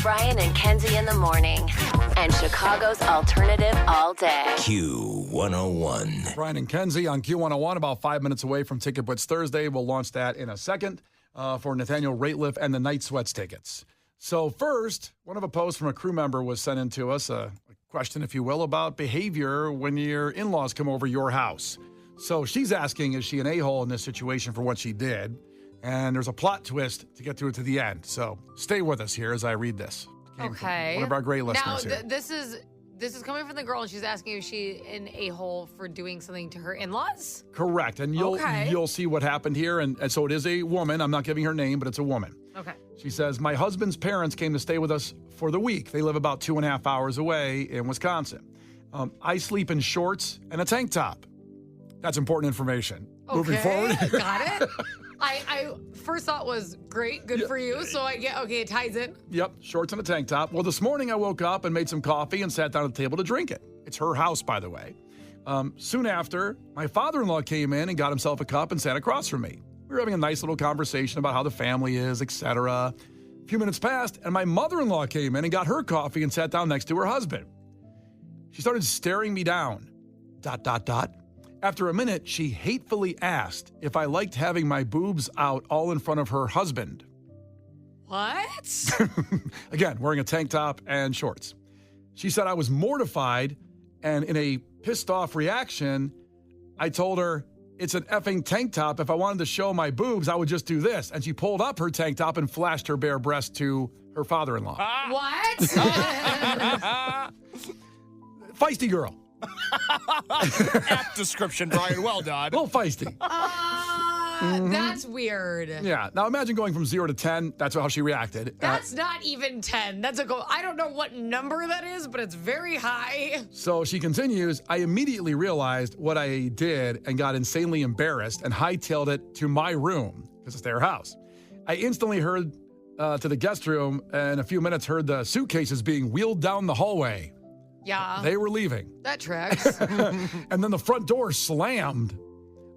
Brian and Kenzie in the morning. And Chicago's alternative all day. Q101. Brian and Kenzie on Q101, about 5 minutes away from Ticket Blitz Thursday. We'll launch that in a second for Nathaniel Rateliff and the Night Sweats tickets. So first, one of a post from a crew member was sent in to us, a question, if you will, about behavior when your in-laws come over your house. So she's asking, is she an a-hole in this situation for what she did? And there's a plot twist to get to it to the end. So stay with us here as I read this. Okay. One of our great listeners now, here. This is coming from the girl, and she's asking if she an a-hole for doing something to her in-laws? Correct. And you'll see what happened here. And so it is a woman. I'm not giving her name, but it's a woman. Okay. She says, my husband's parents came to stay with us for the week. They live about 2.5 hours away in Wisconsin. I sleep in shorts and a tank top. That's important information. Okay, Moving forward. Got it. I first thought was great, good for you. So it ties in. Yep, shorts and a tank top. Well, this morning I woke up and made some coffee and sat down at the table to drink it. It's her house, by the way. Soon after, my father-in-law came in and got himself a cup and sat across from me. We were having a nice little conversation about how the family is, etc. A few minutes passed, and my mother-in-law came in and got her coffee and sat down next to her husband. She started staring me down. ... After a minute, she hatefully asked if I liked having my boobs out all in front of her husband. What? Again, wearing a tank top and shorts. She said I was mortified, and in a pissed-off reaction, I told her, it's an effing tank top. If I wanted to show my boobs, I would just do this. And she pulled up her tank top and flashed her bare breast to her father-in-law. What? Feisty girl. Apt description, Brian. Well done. A little feisty. That's weird. Yeah. Now imagine going from 0 to 10. That's how she reacted. That's not even 10. That's a goal. I don't know what number that is, but it's very high. So she continues, I immediately realized what I did and got insanely embarrassed and hightailed it to my room because it's their house. I instantly heard to the guest room and in a few minutes heard the suitcases being wheeled down the hallway. Yeah. They were leaving. That tracks. And then the front door slammed.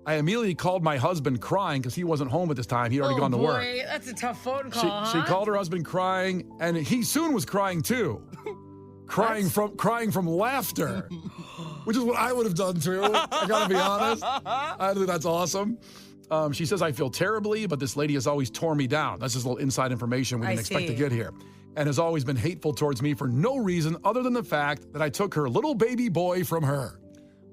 I immediately called my husband crying because he wasn't home at this time. He'd already gone to work. That's a tough phone call, She called her husband crying, and he soon was crying too. crying from laughter, which is what I would have done too. I gotta be honest. I think that's awesome. She says, I feel terribly, but this lady has always torn me down. That's just a little inside information we didn't expect to get here. And has always been hateful towards me for no reason other than the fact that I took her little baby boy from her.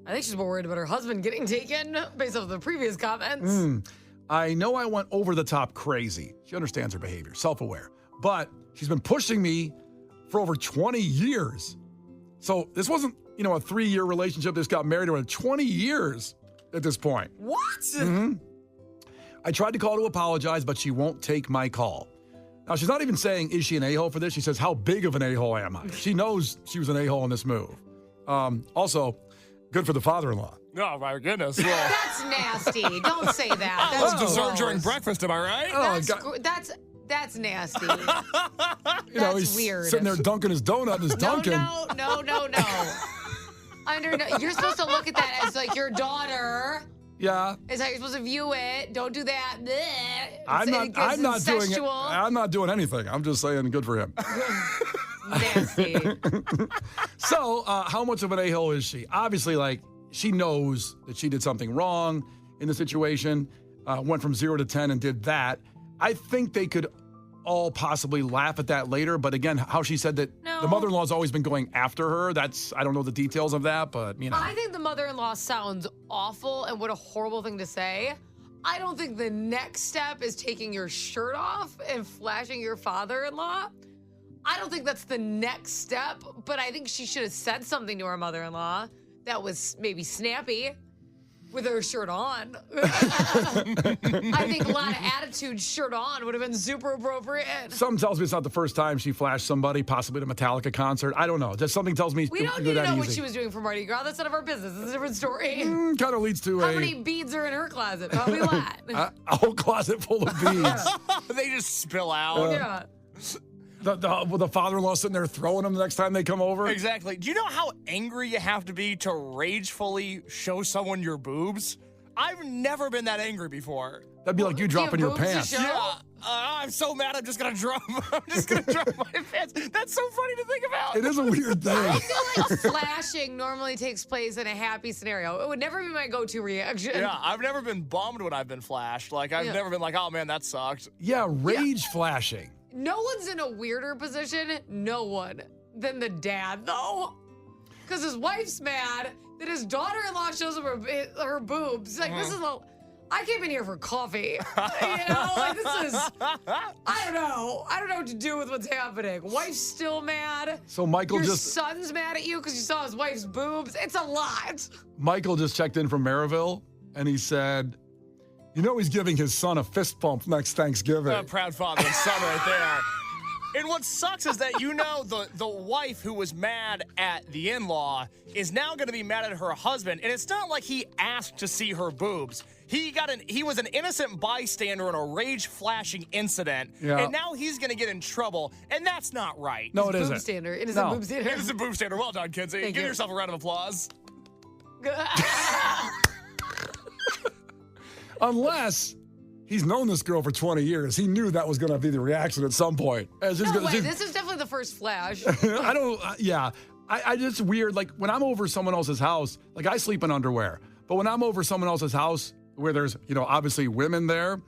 I think she's more worried about her husband getting taken based off the previous comments. I know I went over the top crazy. She understands her behavior, self-aware. But she's been pushing me for over 20 years. So this wasn't, a 3-year relationship. This got married over 20 years at this point. What? Mm-hmm. I tried to call to apologize, but she won't take my call. Now, she's not even saying, is she an a-hole for this? She says, how big of an a-hole am I? She knows she was an a-hole in this move. Also, good for the father-in-law. Oh, my goodness. That's nasty. Don't say that. That's Dessert during gross. breakfast, am I right? That's nasty. He's weird. Sitting there dunking his donut in his Dunkin'. No. You're supposed to look at that as like your daughter. Yeah. Is how you're supposed to view it. Don't do that. I'm not doing it. Incestual. I'm not doing anything. I'm just saying good for him. Nasty. So, how much of an a-hole is she? Obviously, she knows that she did something wrong in the situation, went from 0 to 10 and did that. I think they could all possibly laugh at that later. But again, how she said that the mother-in-law's always been going after her, I don't know the details of that, but, I think the mother-in-law sounds awful, and what a horrible thing to say. I don't think the next step is taking your shirt off and flashing your father-in-law. I don't think that's the next step, but I think she should have said something to her mother-in-law that was maybe snappy with her shirt on. I think a lot of attitude shirt on would have been super appropriate. Something tells me it's not the first time she flashed somebody, possibly at a Metallica concert. I don't know. Just something tells me we don't need to know what she was doing for Mardi Gras. That's none of our business. It's a different story. Kind of leads to How many beads are in her closet? Probably a lot. A whole closet full of beads. They just spill out. Yeah. The father-in-law sitting there throwing them the next time they come over. Exactly. Do you know how angry you have to be to ragefully show someone your boobs? I've never been that angry before. That'd be like you dropping your pants. Yeah. I'm so mad. I'm just gonna drop. I'm just gonna drop my pants. That's so funny to think about. It is a weird thing. I feel like flashing normally takes place in a happy scenario. It would never be my go-to reaction. Yeah, I've never been bummed when I've been flashed. Like, I've never been like, oh, man, that sucked. Yeah, rage flashing. No one's in a weirder position, no one, than the dad, though. Because his wife's mad that his daughter-in-law shows him her boobs. Like, this is I came in here for coffee. Like, this is, I don't know. I don't know what to do with what's happening. Wife's still mad. So Michael Your just... son's mad at you because you saw his wife's boobs. It's a lot. Michael just checked in from Maryville, and he said, he's giving his son a fist pump next Thanksgiving. Proud father and son right there. And what sucks is that the wife who was mad at the in-law is now going to be mad at her husband. And it's not like he asked to see her boobs. He was an innocent bystander in a rage-flashing incident. Yeah. And now he's going to get in trouble. And that's not right. No, it isn't. Boob stander. It is a boob stander. It is a boob stander. Well done, Kenzie. Give yourself a round of applause. Unless he's known this girl for 20 years. He knew that was going to be the reaction at some point. No way. This is definitely the first flash. I just weird. Like, when I'm over someone else's house, like, I sleep in underwear. But when I'm over someone else's house where there's, obviously women there,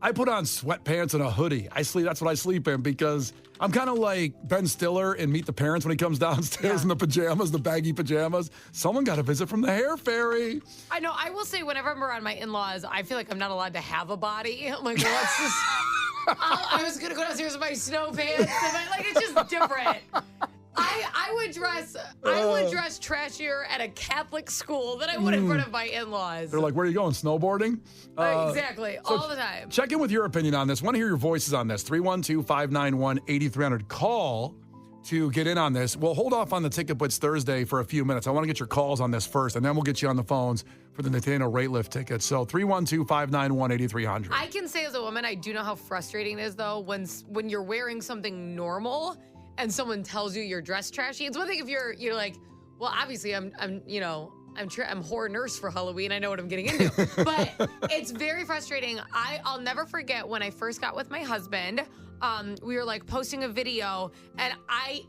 I put on sweatpants and a hoodie. That's what I sleep in, because I'm kind of like Ben Stiller in Meet the Parents when he comes downstairs in the pajamas, the baggy pajamas. Someone got a visit from the hair fairy. I know. I will say, whenever I'm around my in-laws, I feel like I'm not allowed to have a body. I'm like, well, it's just... I was going to go downstairs with my snow pants. It's just different. I would dress trashier at a Catholic school than I would in front of my in-laws. They're like, where are you going, snowboarding? Exactly, all the time. Check in with your opinion on this. Want to hear your voices on this. 312-591-8300. Call to get in on this. We'll hold off on the Ticket Blitz Thursday for a few minutes. I want to get your calls on this first, and then we'll get you on the phones for the Nathaniel Rate Lift tickets. So 312-591-8300. I can say as a woman, I do know how frustrating it is, though, when you're wearing something normal and someone tells you you're dressed trashy. It's one thing if you're like, well, obviously I'm horror nurse for Halloween. I know what I'm getting into. But it's very frustrating. I'll never forget when I first got with my husband. We were like posting a video, and I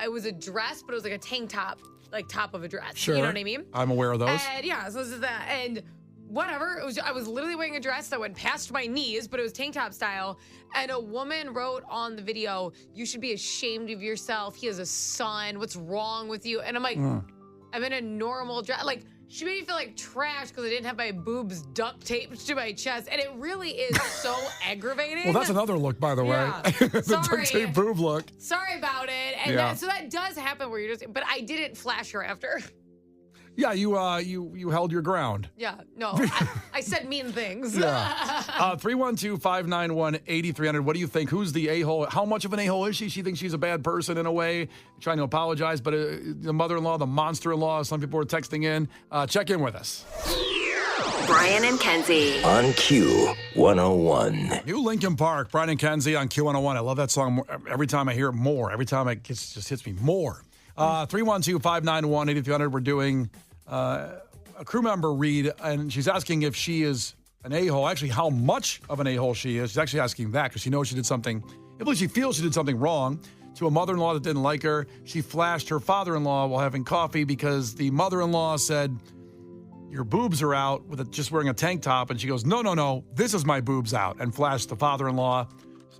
was a dress, but it was like a tank top, like top of a dress. Sure. You know what I mean? I'm aware of those. And yeah, so this is that. And whatever, I was literally wearing a dress that went past my knees, but it was tank top style. And a woman wrote on the video, "You should be ashamed of yourself. He has a son. What's wrong with you?" And I'm like, I'm in a normal dress. Like, she made me feel like trash because I didn't have my boobs duct taped to my chest. And it really is so aggravating. Well, that's another look, by the way. The Sorry. duct tape boob look. Sorry about it. And so that does happen where you're just, but I didn't flash her after. Yeah, you held your ground. Yeah, no, I said mean things. 312-591-8300. What do you think? Who's the a-hole? How much of an a-hole is she? She thinks she's a bad person in a way, trying to apologize, but the mother-in-law, the monster-in-law, some people are texting in. Check in with us. Brian and Kenzie. On Q101. New Linkin Park, Brian and Kenzie on Q101. I love that song every time I hear it more. Every time it just hits me more. 312-591-8300. We're doing a crew member read, and she's asking if she is an a-hole. Actually, how much of an a-hole she is. She's actually asking that because she knows she did something, I believe she feels she did something wrong to a mother-in-law that didn't like her. She flashed her father-in-law while having coffee because the mother-in-law said, "Your boobs are out," with just wearing a tank top. And she goes, no, this is my boobs out, and flashed the father-in-law,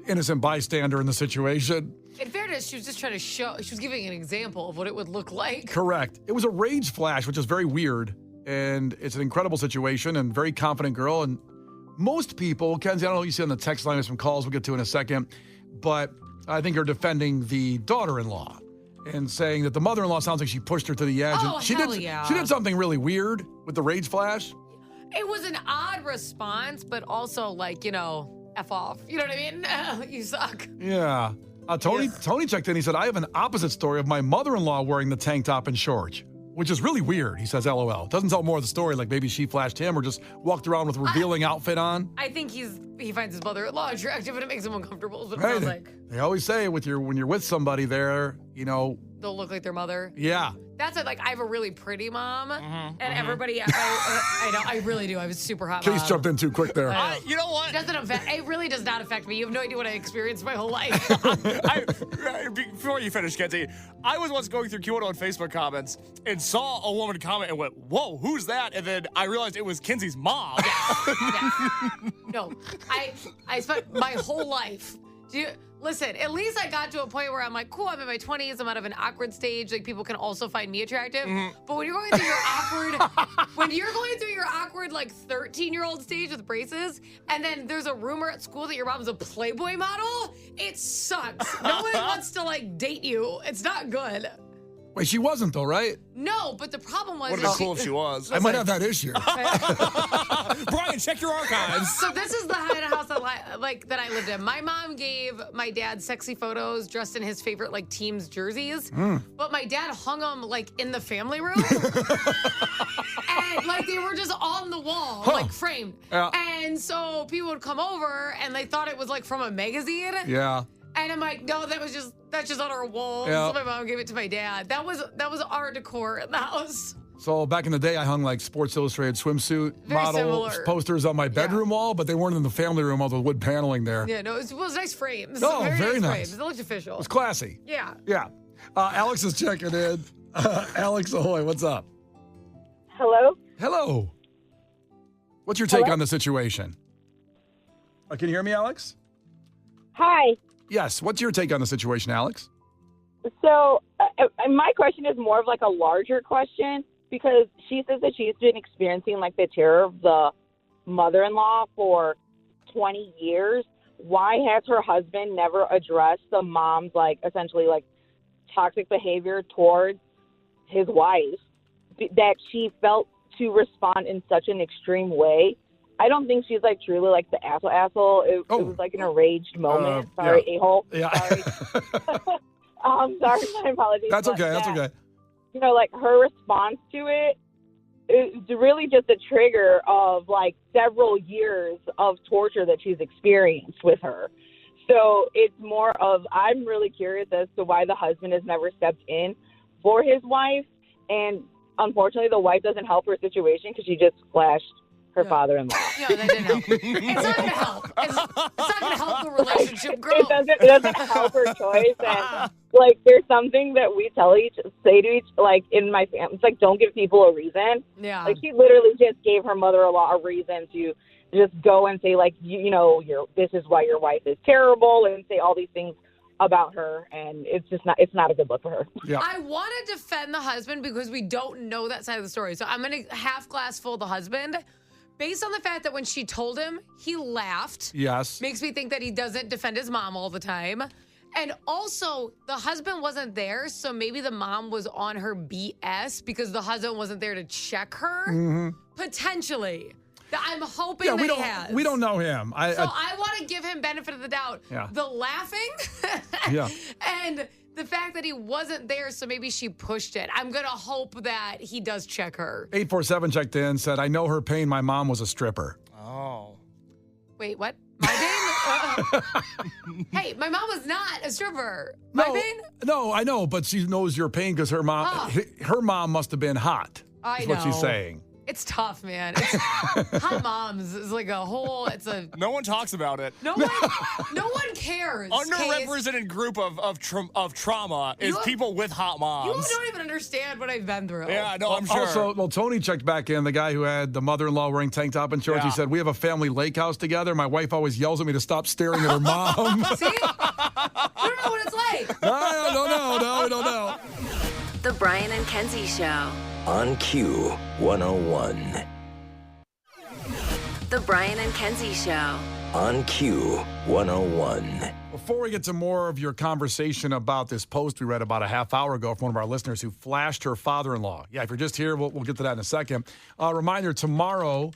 innocent bystander in the situation. In fairness, she was just trying to she was giving an example of what it would look like. Correct. It was a rage flash, which is very weird. And it's an incredible situation and very confident girl. And most people, Kenzie, I don't know what you see on the text line, there's some calls we'll get to in a second, but I think are defending the daughter-in-law and saying that the mother-in-law sounds like she pushed her to the edge. Oh, she did something really weird with the rage flash. It was an odd response, but also like, F off. You know what I mean? You suck. Yeah. Tony checked in. He said, "I have an opposite story of my mother-in-law wearing the tank top and shorts." which is really weird. He says, LOL. Doesn't tell more of the story, like maybe she flashed him or just walked around with a revealing outfit on. I think he finds his mother-in-law attractive and it makes him uncomfortable. Is what it Hey, sounds like. they always say when you're with somebody there, They'll look like their mother. yeah. That's it. Like, I have a really pretty mom, and everybody, I know, I really do. I was super hot Case mom. jumped in too quick there. You know what? It really does not affect me. You have no idea what I experienced my whole life. Before you finish, Kenzie, I was once going through QAnon Facebook comments and saw a woman comment and went, "Whoa, who's that?" And then I realized it was Kenzie's mom. Yeah. No, I spent my whole life. Listen, at least I got to a point where I'm like, cool, I'm in my 20s, I'm out of an awkward stage. Like, people can also find me attractive. But when you're going through your awkward, like, 13-year-old stage with braces, and then there's a rumor at school that your mom's a Playboy model, it sucks. No one wants to, like, date you. It's not good. Wait, she wasn't though, right? No, but the problem was... Would have been cool if she was. I might have that issue. Brian, check your archives. So this is the kind of house that I lived in. My mom gave my dad sexy photos dressed in his favorite like team's jerseys, but my dad hung them like in the family room, and like they were just on the wall, like framed. Yeah. And so people would come over and they thought it was like from a magazine. Yeah. And I'm like, no, that's just on our wall. Yeah. So my mom gave it to my dad. That was our decor in the house. So back in the day, I hung like Sports Illustrated swimsuit Very model similar. posters on my bedroom wall, but they weren't in the family room, all the wood paneling there. Yeah, no, it was nice frames. Oh, very nice. Frames. It looked official. It's classy. Yeah. Yeah. Alex is checking in. Alex Ahoy, what's up? Hello? Hello. What's your take Hello? on the situation? Can you hear me, Alex? Hi. Yes. What's your take on the situation, Alex? So my question is more of like a larger question because she says that she's been experiencing like the terror of the mother-in-law for 20 years. Why has her husband never addressed the mom's like essentially like toxic behavior towards his wife that she felt to respond in such an extreme way? I don't think she's like truly like the asshole. It was like an enraged moment. Sorry, yeah. a-hole. Yeah. Sorry. Sorry, my apologies. That's okay. But That's okay. You know, like her response to it is really just a trigger of like several years of torture that she's experienced with her. So it's more of, I'm really curious as to why the husband has never stepped in for his wife. And unfortunately, the wife doesn't help her situation because she just flashed her father-in-law. Yeah, that didn't help. It's not going to help. It's not going to help the relationship grow. It doesn't help her choice. And like, there's something that we say to each, like in my family, it's like, don't give people a reason. Yeah. Like she literally just gave her mother-in-law a reason to just go and say like, this is why your wife is terrible, and say all these things about her, and it's not a good look for her. Yeah. I want to defend the husband because we don't know that side of the story. So I'm going to half glass full the husband. Based on the fact that when she told him, he laughed. Yes. Makes me think that he doesn't defend his mom all the time. And also, the husband wasn't there, so maybe the mom was on her BS because the husband wasn't there to check her. Mm-hmm. Potentially. I'm hoping that he has. We don't know him. I want to give him benefit of the doubt. Yeah. The laughing Yeah. and the fact that he wasn't there, so maybe she pushed it. I'm going to hope that he does check her. 847 checked in, said, I know her pain. My mom was a stripper. Oh. Wait, what? My pain? Hey, my mom was not a stripper. My pain? No, I know, but she knows your pain because her mom must have been hot. I is know. what she's saying. It's tough, man. Hot moms is like No one talks about it. No one cares. Underrepresented group of trauma is people with hot moms. You don't even understand what I've been through. Yeah, no, I'm sure. Also, Tony checked back in, the guy who had the mother-in-law wearing tank top and shorts. Yeah. He said, we have a family lake house together. My wife always yells at me to stop staring at her mom. See? You don't know what it's like. I don't know. The Brian and Kenzie Show. On Q 101. The Brian and Kenzie Show. On Q 101. Before we get to more of your conversation about this post we read about a half hour ago from one of our listeners who flashed her father-in-law. Yeah, if you're just here, we'll get to that in a second. Reminder, tomorrow,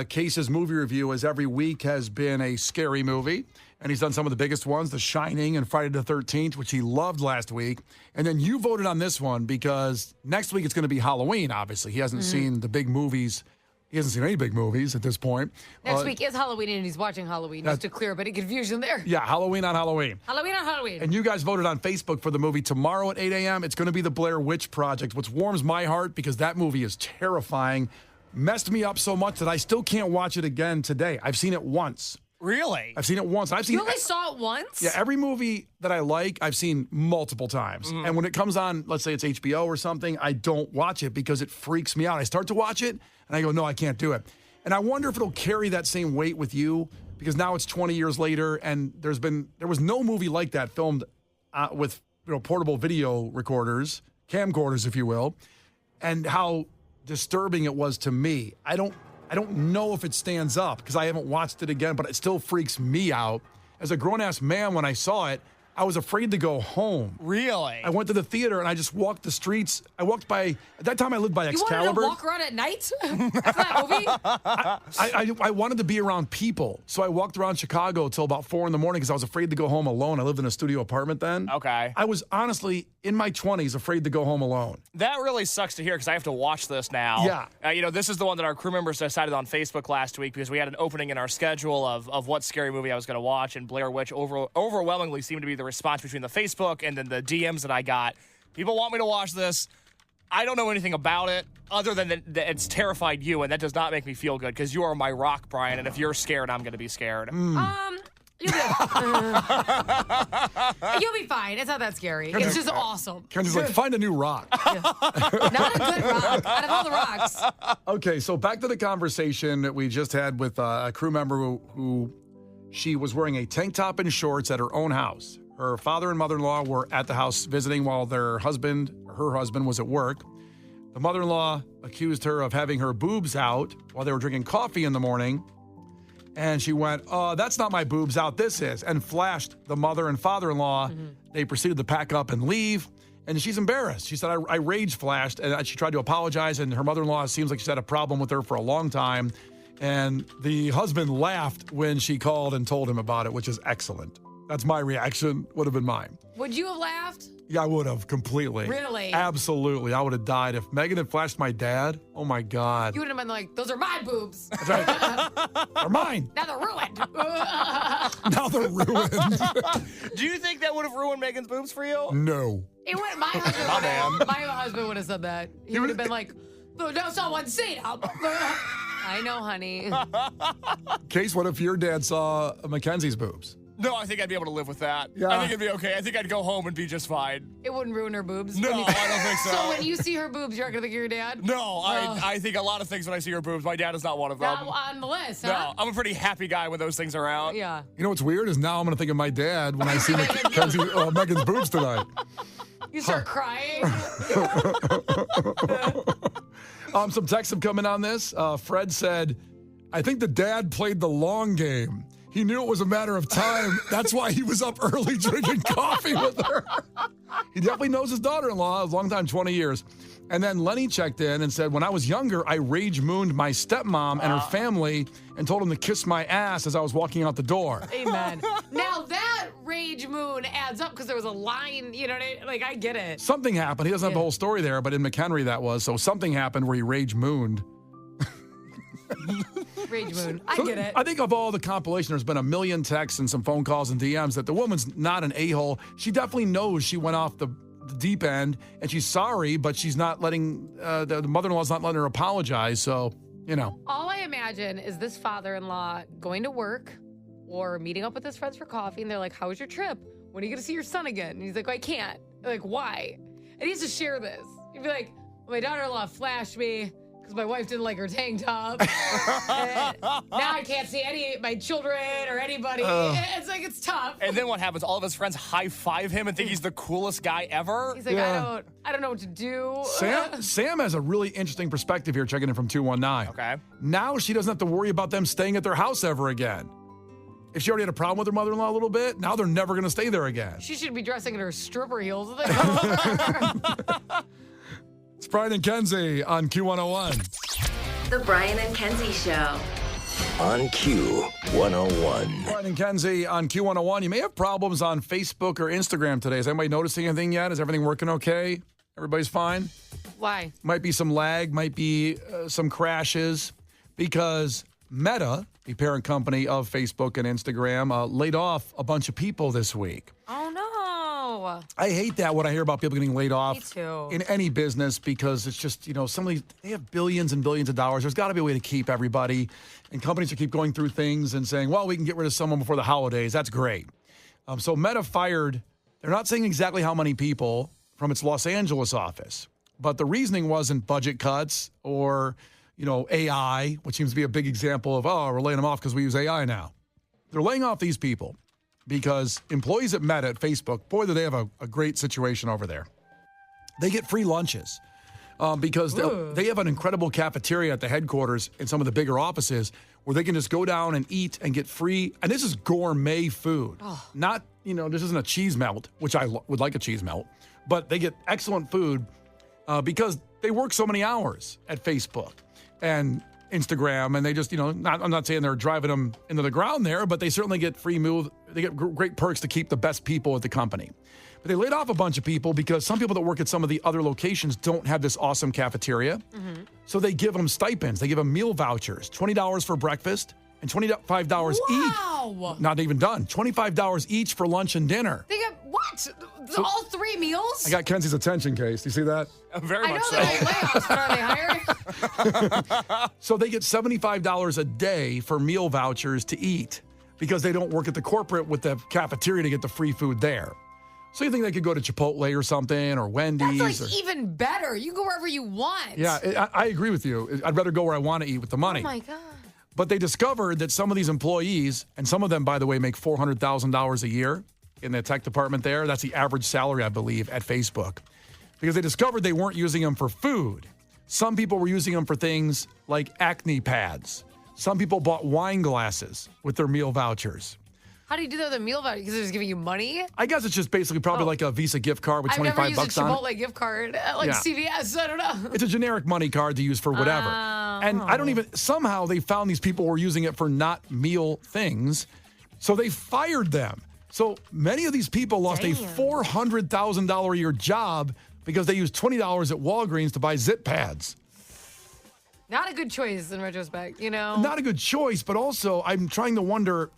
Case's movie review, as every week has been a scary movie. And he's done some of the biggest ones, The Shining and Friday the 13th, which he loved last week. And then you voted on this one because next week it's going to be Halloween, obviously. He hasn't seen the big movies. He hasn't seen any big movies at this point. Next week is Halloween, and he's watching Halloween, just to clear up any confusion there. Yeah, Halloween on Halloween. Halloween on Halloween. And you guys voted on Facebook for the movie tomorrow at 8 a.m. It's going to be The Blair Witch Project, which warms my heart because that movie is terrifying. Messed me up so much that I still can't watch it again today. I've seen it once. Really? I've seen it once. You only saw it once? Yeah, every movie that I like, I've seen multiple times. And when it comes on, let's say it's HBO or something, I don't watch it because it freaks me out. I start to watch it, and I go, no, I can't do it. And I wonder if it'll carry that same weight with you because now it's 20 years later, and there was no movie like that filmed with portable video recorders, camcorders, if you will, and how disturbing it was to me. I don't know if it stands up because I haven't watched it again, but it still freaks me out. As a grown-ass man, when I saw it, I was afraid to go home. Really? I went to the theater and I just walked the streets. I walked by, at that time I lived by Excalibur. You wanted to walk around at night after that movie? I wanted to be around people. So I walked around Chicago till about 4 in the morning because I was afraid to go home alone. I lived in a studio apartment then. Okay. I was honestly, in my 20s, afraid to go home alone. That really sucks to hear because I have to watch this now. Yeah. This is the one that our crew members decided on Facebook last week because we had an opening in our schedule of what scary movie I was going to watch, and Blair Witch overwhelmingly seemed to be the response between the Facebook and then the DMs that I got. People want me to watch this. I don't know anything about it other than that it's terrified you, and that does not make me feel good because you are my rock, Brian, and if you're scared, I'm going to be scared. You'll be fine. It's not that scary. It's just awesome. Kenzie's like, find a new rock. Not a good rock out of all the rocks. Okay, so back to the conversation that we just had with a crew member who she was wearing a tank top and shorts at her own house. Her father and mother-in-law were at the house visiting while her husband was at work. The mother-in-law accused her of having her boobs out while they were drinking coffee in the morning. And she went, that's not my boobs out, this is, and flashed the mother and father-in-law. They proceeded to pack up and leave. And she's embarrassed. She said, I rage flashed, and she tried to apologize, and her mother-in-law seems like she's had a problem with her for a long time. And the husband laughed when she called and told him about it, which is excellent. That's my reaction, would have been mine. Would you have laughed? Yeah, I would have, completely. Really? Absolutely. I would have died. If Megan had flashed my dad, oh my God. You would have been like, those are my boobs. That's right. They're mine. Now they're ruined. Now they're ruined. Do you think that would have ruined Megan's boobs for you? No. It would, my husband would have said that. He would have been like, no, someone say it. I know, honey. Case, what if your dad saw Mackenzie's boobs? No, I think I'd be able to live with that. Yeah. I think it'd be okay. I think I'd go home and be just fine. It wouldn't ruin her boobs? No, I don't think so. So when you see her boobs, you're not going to think of your dad? No, I think a lot of things when I see her boobs. My dad is not one of them. Not on the list, huh? No, I'm a pretty happy guy when those things are out. Yeah. You know what's weird is now I'm going to think of my dad when I see Megan's boobs tonight. You start crying. Some texts have come in on this. Fred said, I think the dad played the long game. He knew it was a matter of time. That's why he was up early drinking coffee with her. He definitely knows his daughter-in-law, a long time, 20 years. And then Lenny checked in and said, when I was younger, I rage-mooned my stepmom and her family and told them to kiss my ass as I was walking out the door. Amen. Now that rage moon adds up because there was a line, you know what I mean? Like, I get it. Something happened. He doesn't have the whole story there, but in McHenry that was. So something happened where he rage-mooned. Rage moon. I get it. I think of all the compilation, there's been a million texts and some phone calls and DMs that the woman's not an a-hole. She definitely knows she went off the deep end and she's sorry, but she's not letting, the mother-in-law's not letting her apologize. So, you know. All I imagine is this father-in-law going to work or meeting up with his friends for coffee, and they're like, how was your trip? When are you going to see your son again? And he's like, I can't. They're like, why? And he has to share this. He'd be like, my daughter-in-law flashed me because my wife didn't like her tank top. Now I can't see my children or anybody. It's like, it's tough. And then what happens? All of his friends high-five him and think he's the coolest guy ever? He's like, I don't know what to do. Sam has a really interesting perspective here, checking in from 219. Okay. Now she doesn't have to worry about them staying at their house ever again. If she already had a problem with her mother-in-law a little bit, now they're never going to stay there again. She should be dressing in her stripper heels. It's Brian and Kenzie on Q101. The Brian and Kenzie Show. On Q101. Brian and Kenzie on Q101. You may have problems on Facebook or Instagram today. Is anybody noticing anything yet? Is everything working okay? Everybody's fine? Why? Might be some lag, might be some crashes, because Meta, the parent company of Facebook and Instagram, laid off a bunch of people this week. Oh, no. I hate that when I hear about people getting laid off. Me too. In any business, because it's just, some of these, they have billions and billions of dollars. There's got to be a way to keep everybody. And companies will keep going through things and saying, well, we can get rid of someone before the holidays. That's great. So Meta fired, they're not saying exactly how many people from its Los Angeles office. But the reasoning wasn't budget cuts or, AI, which seems to be a big example of, we're laying them off because we use AI now. They're laying off these people because employees at Meta at Facebook, boy, do they have a great situation over there. They get free lunches because they have an incredible cafeteria at the headquarters in some of the bigger offices where they can just go down and eat and get free. And this is gourmet food. Not, this isn't a cheese melt, which I would like a cheese melt, but they get excellent food because they work so many hours at Facebook and Instagram, and they just, I'm not saying they're driving them into the ground there, but they certainly get free meals. They get great perks to keep the best people at the company. But they laid off a bunch of people because some people that work at some of the other locations don't have this awesome cafeteria. Mm-hmm. So they give them stipends. They give them meal vouchers, $20 for breakfast and $25 each. Wow. Not even done. $25 each for lunch and dinner. They get what? All three meals? I got Kenzie's attention, Case. Do you see that? Very much so. I know they're layoffs, but are they hiring? So they get $75 a day for meal vouchers to eat because they don't work at the corporate with the cafeteria to get the free food there. So you think they could go to Chipotle or something or Wendy's? That's even better. You go wherever you want. Yeah, I agree with you. I'd rather go where I want to eat with the money. Oh, my God. But they discovered that some of these employees, and some of them, by the way, make $400,000 a year in the tech department there. That's the average salary, I believe, at Facebook. Because they discovered they weren't using them for food. Some people were using them for things like acne pads. Some people bought wine glasses with their meal vouchers. How do you do that with a meal voucher? Because they're just giving you money? I guess it's just basically probably like a Visa gift card with $25 on it. I've never used a Chipotle gift card at CVS. I don't know. It's a generic money card to use for whatever. And I don't even, somehow they found these people were using it for not meal things. So they fired them. So many of these people lost a $400,000 a year job because they used $20 at Walgreens to buy zip pads. Not a good choice in retrospect, Not a good choice, but also I'm trying to wonder,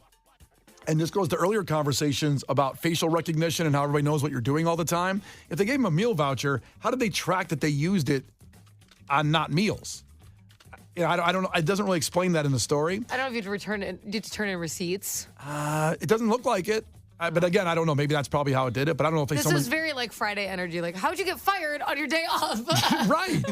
and this goes to earlier conversations about facial recognition and how everybody knows what you're doing all the time. If they gave them a meal voucher, how did they track that they used it on not meals? I don't know. It doesn't really explain that in the story. I don't know if you have to return it. You have to turn in receipts. It doesn't look like it. But again, I don't know. Maybe that's probably how it did it. But I don't know if they. This is very like Friday energy. Like, how'd you get fired on your day off? Right.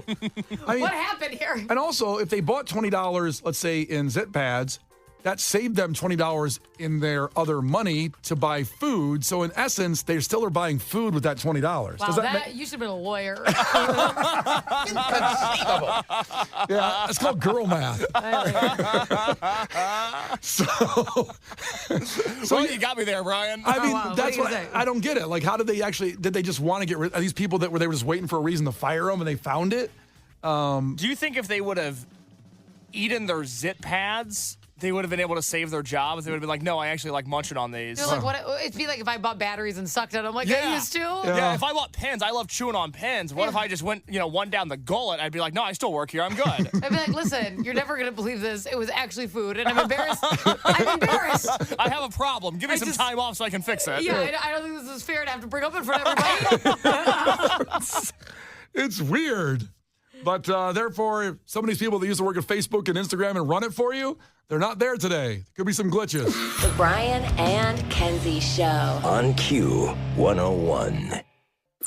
I mean, what happened here? And also, if they bought $20, let's say in zip pads, that saved them $20 in their other money to buy food. So in essence, they still are buying food with that $20. Wow, you should have been a lawyer. Inconceivable. Yeah, it's called girl math. So you got me there, Brian. I mean, wow. that's what I don't get it. Like, how did they just want to get rid of these people that they were just waiting for a reason to fire them and they found it? Do you think if they would have eaten their zip pads, they would have been able to save their jobs? They would have been like, no, I actually like munching on these. They're like, what? It'd be like if I bought batteries and sucked it. I'm like, I used to. Yeah, if I bought pens, I love chewing on pens. What if I just went, one down the gullet? I'd be like, no, I still work here. I'm good. I'd be like, listen, you're never going to believe this. It was actually food, and I'm embarrassed. I'm embarrassed. I have a problem. Give me some time off so I can fix it. Yeah, I don't think this is fair to have to bring up in front of everybody. It's weird. But therefore, if some of these people that used to work at Facebook and Instagram and run it for you, they're not there today. Could be some glitches. The Brian and Kenzie Show. On Q101.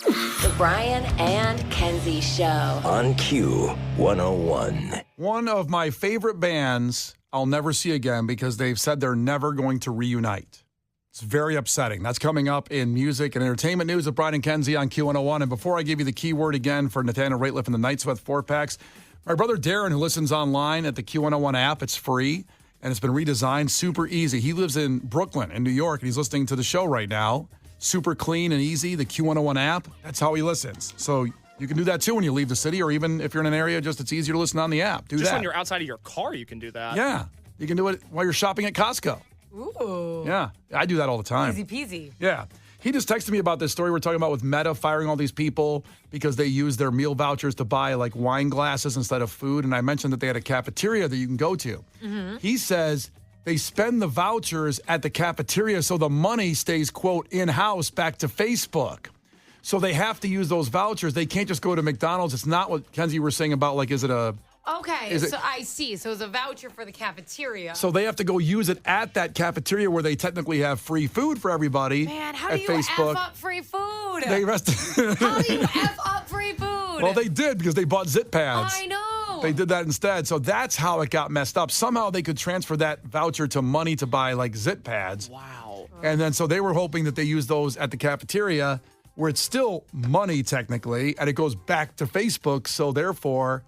The Brian and Kenzie Show. On Q101. One of my favorite bands I'll never see again because they've said they're never going to reunite. It's very upsetting. That's coming up in music and entertainment news with Brian and Kenzie on Q101. And before I give you the keyword again for Nathaniel Rateliff and the Night Sweat 4-packs, my brother Darren, who listens online at the Q101 app, it's free, and it's been redesigned, super easy. He lives in Brooklyn, in New York, and he's listening to the show right now. Super clean and easy, the Q101 app. That's how he listens. So You can do that too when you leave the city, or even if you're in an area, just it's easier to listen on the app. Do Just that. when you're outside of your car, you can do that. Yeah. You can do it while you're shopping at Costco. Ooh. Yeah. I do that all the time. Easy peasy. Yeah. He just texted me about this story we're talking about with Meta firing all these people because they use their meal vouchers to buy like wine glasses instead of food. And I mentioned that they had a cafeteria that you can go to. He says they spend the vouchers at the cafeteria so the money stays, quote, in-house back to Facebook. So they have to use those vouchers. They can't just go to McDonald's. It's not what, Kenzie, were saying about, like, is it a... Okay, so I see. So it's a voucher for the cafeteria. So they have to go use it at that cafeteria where they technically have free food for everybody. Man, how at do you Facebook. F up free food? They How do you F up free food? Well, they did because they bought zip pads. I know. They did that instead. So that's how it got messed up. Somehow they could transfer that voucher to money to buy like zip pads. Wow. And then so they were hoping that they use those at the cafeteria where it's still money technically and it goes back to Facebook. So therefore,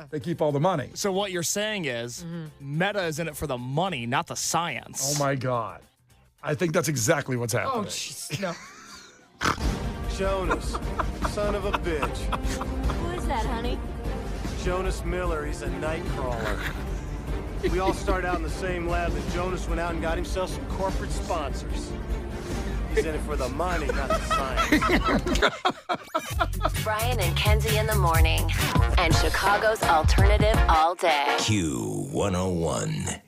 they keep all the money. So what you're saying is Meta is in it for the money, not the science. Oh my God. I think that's exactly what's happening. Oh, jeez, no. Jonas, son of a bitch. Who is that, honey? Jonas Miller, he's a night crawler. We all started out in the same lab, and Jonas went out and got himself some corporate sponsors. He's in it for the money, not the science. Brian and Kenzie in the morning. And Chicago's alternative all day. Q101.